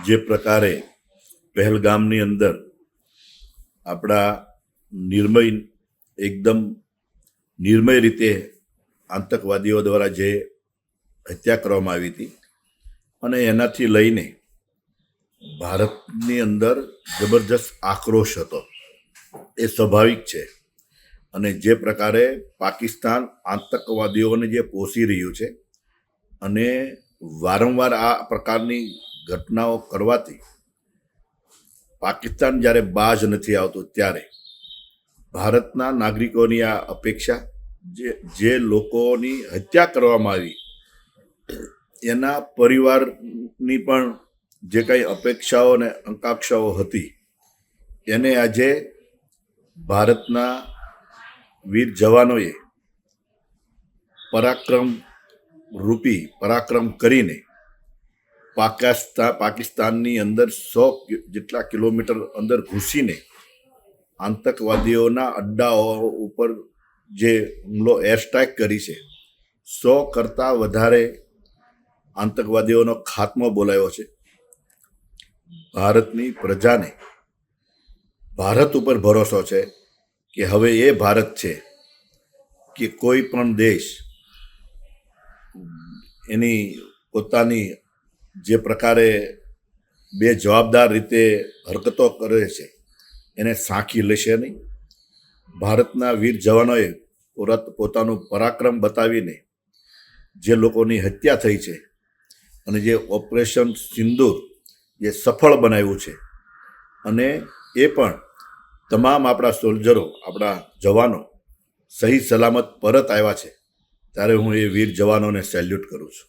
જે પ્રકારે પહેલગામની અંદર આપણા એકદમ નિર્મય રીતે આતંકવાદીઓ દ્વારા જે હત્યા કરવામાં આવી હતી અને એનાથી લઈને ભારતની અંદર જબરજસ્ત આક્રોશ હતો, એ સ્વાભાવિક છે. અને જે પ્રકારે પાકિસ્તાન આતંકવાદીઓને જે પોષી રહ્યું છે અને વારંવાર આ પ્રકારની ઘટનાઓ કરવાથી પાકિસ્તાન જ્યારે બાજ નથી આવતું ત્યારે ભારતના નાગરિકોની આ અપેક્ષા, જે લોકોની હત્યા કરવામાં આવી એના પરિવારની પણ જે કંઈ અપેક્ષાઓ અને આકાંક્ષાઓ હતી એને આજે ભારતના વીર જવાનોએ પરાક્રમ કરીને પાકિસ્તાનની અંદર 100 જેટલા કિલોમીટર અંદર ઘૂસીને આતંકવાદીઓના અડ્ડાઓ ઉપર જે હુમલો એર સ્ટ્રાઇક કરી છે, 100 કરતાં વધારે આતંકવાદીઓનો ખાત્મો બોલાવ્યો છે. ભારતની પ્રજાને ભારત ઉપર ભરોસો છે કે હવે એ ભારત છે કે કોઈ પણ દેશ એની પોતાની જે પ્રકારે બેજવાબદાર રીતે હરકતો કરે છે એને સાંખી લેશે નહીં. ભારતના વીર જવાનોએ પોતાનું પરાક્રમ બતાવીને જે લોકોની હત્યા થઈ છે અને જે ઓપરેશન સિંદૂર જે સફળ બનાવ્યું છે અને એ પણ તમામ આપણા સોલ્જરો, આપણા જવાનો સહી સલામત પરત આવ્યા છે, ત્યારે હું એ વીર જવાનોને સેલ્યુટ કરું છું.